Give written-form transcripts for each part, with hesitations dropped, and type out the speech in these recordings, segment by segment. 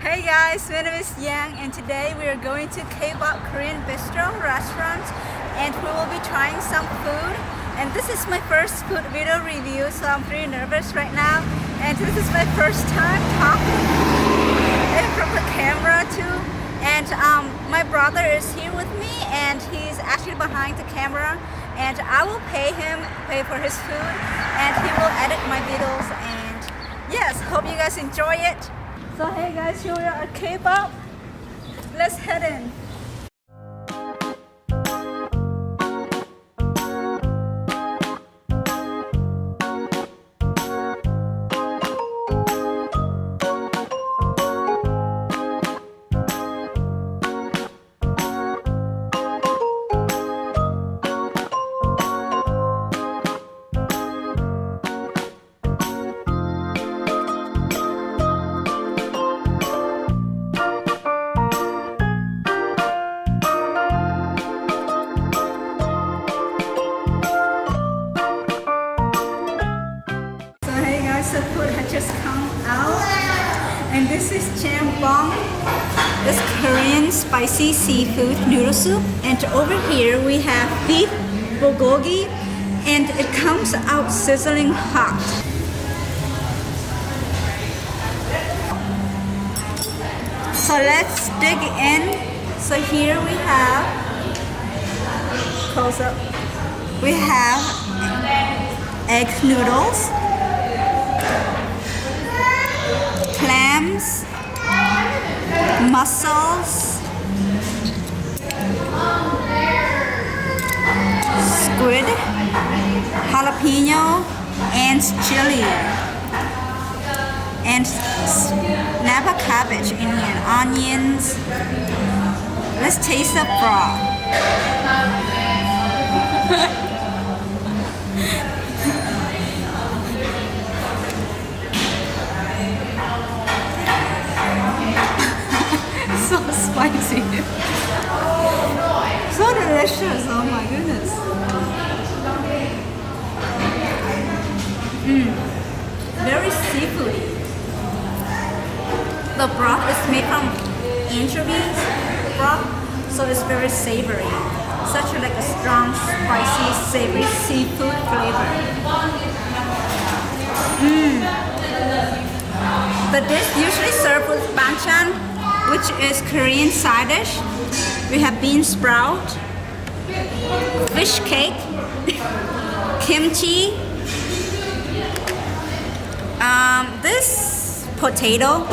Hey guys, my name is Yang and today we are going to K-pop Korean Bistro restaurant and we will be trying some food. And this is my first food video review, so I'm pretty nervous right now. And this is my first time talking in front of the camera too. And my brother is here with me and he's actually behind the camera. And I will pay for his food and he will edit my videos. And yes, hope you guys enjoy it. So hey guys, here we are at K-pop. Let's head in. The food had just come out and this is Jambong. This Korean spicy seafood noodle soup, and over here we have beef bulgogi and it comes out sizzling hot. So let's dig in. So here we have close up. We have egg noodles, clams, mussels, squid, jalapeno, and chili, and napa cabbage in here, onions. Let's taste the broth. So spicy. So delicious. Oh my goodness. Very seafoody. The broth is made from anchovies broth, so it's very savory. Such like a strong, spicy, savory seafood flavor. The dish usually served with banchan, which is Korean side dish. We have bean sprout, fish cake, kimchi, this potato,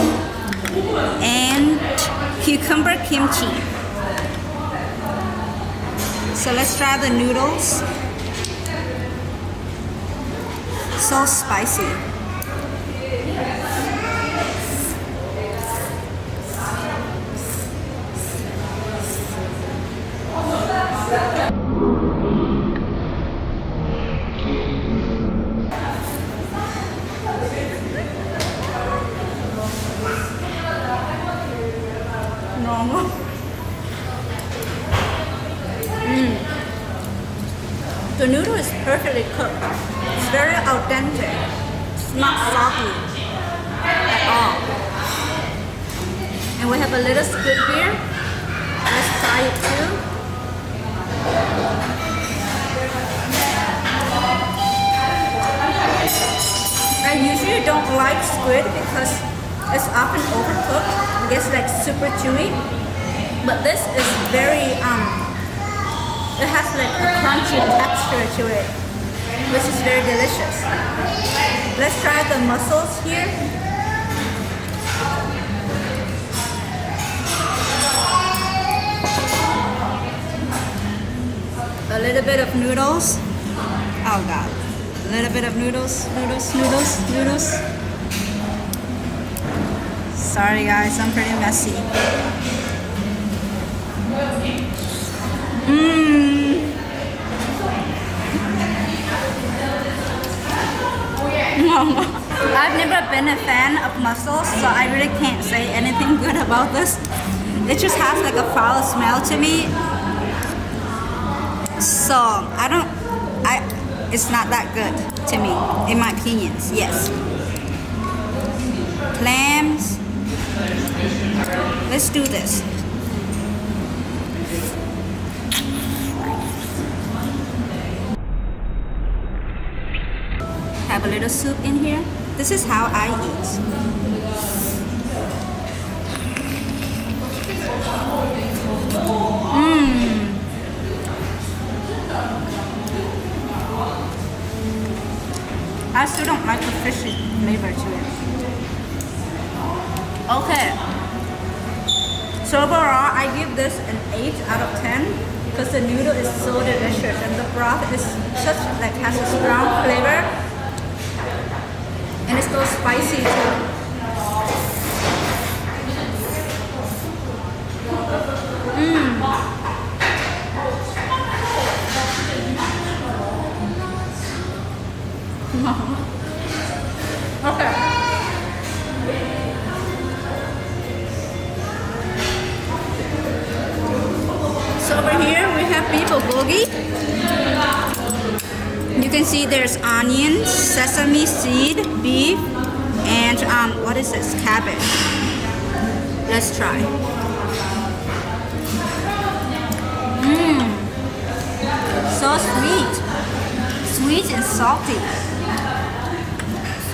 and cucumber kimchi. So let's try the noodles. So spicy. Normal. The noodle is perfectly cooked. It's very authentic. It's not soggy at all. And we have a little squid here. Let's try it too. I usually don't like squid because it's often overcooked. It gets like super chewy. But this is very it has like a crunchy texture to it, which is very delicious. Let's try the mussels here. A little bit of noodles. Oh god. A little bit of noodles. Sorry guys, I'm pretty messy. I've never been a fan of mussels, so I really can't say anything good about this. It just has like a foul smell to me. So it's not that good to me, in my opinions, yes. Clams, let's do this. Have a little soup in here. This is how I eat. I still don't like the fishy flavor to it. Okay. So overall, I give this an 8 out of 10 because the noodle is so delicious and the broth is such like has a strong flavor and it's so spicy too. Okay. So over here we have beef bulgogi. You can see there's onions, sesame seed, beef, and what is this? Cabbage. Let's try. So sweet and salty.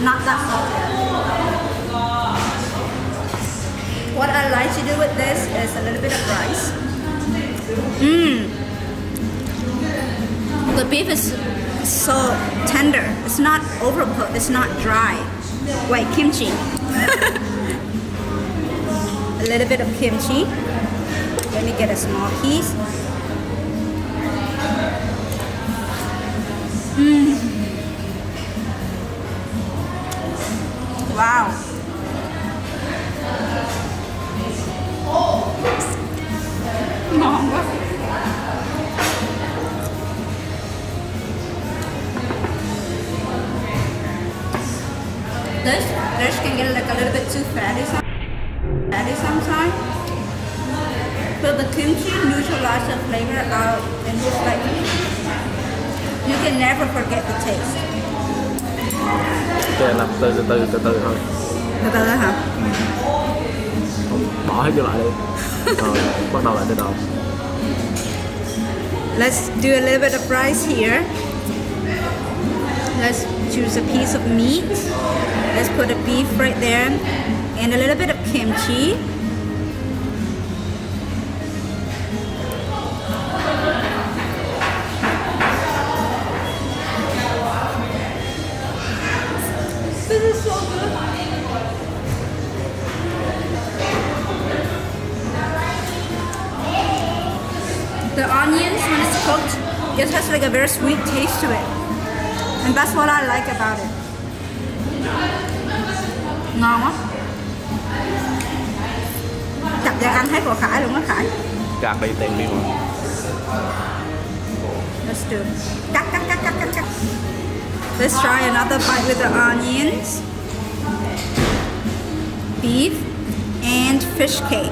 Not that salty. What I like to do with this is a little bit of rice. The beef is so tender. It's not overcooked. It's not dry. Like kimchi. A little bit of kimchi. Let me get a small piece. Wow. This dish can get like a little bit too fatty sometimes. But the kimchi neutralizes the flavor out and just like you can never forget the taste. Ok, làm từ thôi. Từ từ hả? Bỏ hết vô lại đi. Rồi, bắt đầu lại từ đầu. Let's do a little bit of rice here. Let's choose a piece of meat. Let's put the beef right there and a little bit of kimchi. This is so good. The onions, when it's cooked, it has like a very sweet taste to it. And that's what I like about it. Ngon quá. Chặt ra ăn hết của Khải luôn á Khải. Gạt đi tiền đi mà. Let's do it. Cắt. Let's try another bite with the onions, beef, and fish cake.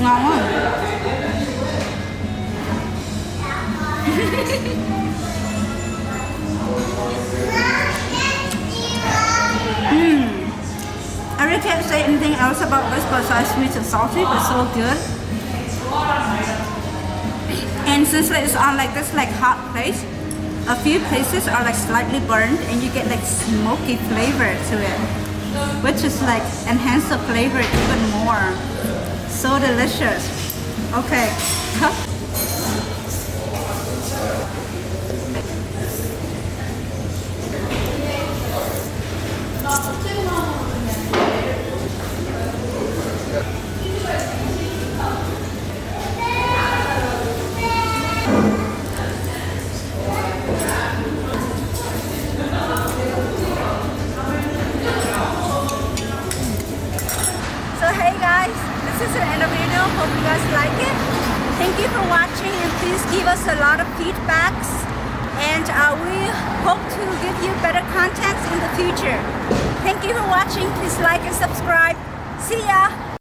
Ngon quá. I really can't say anything else about this besides sweet and salty, but so good. And since it's on like this like hot place, a few places are like slightly burned and you get like smoky flavor to it, which is like enhance the flavor even more. So delicious. Okay. So hey guys, this is the end of the video. Hope you guys like it. Thank you for watching and please give us a lot of feedbacks. And we hope to give you better content in the future. Thank you for watching. Please like and subscribe. See ya!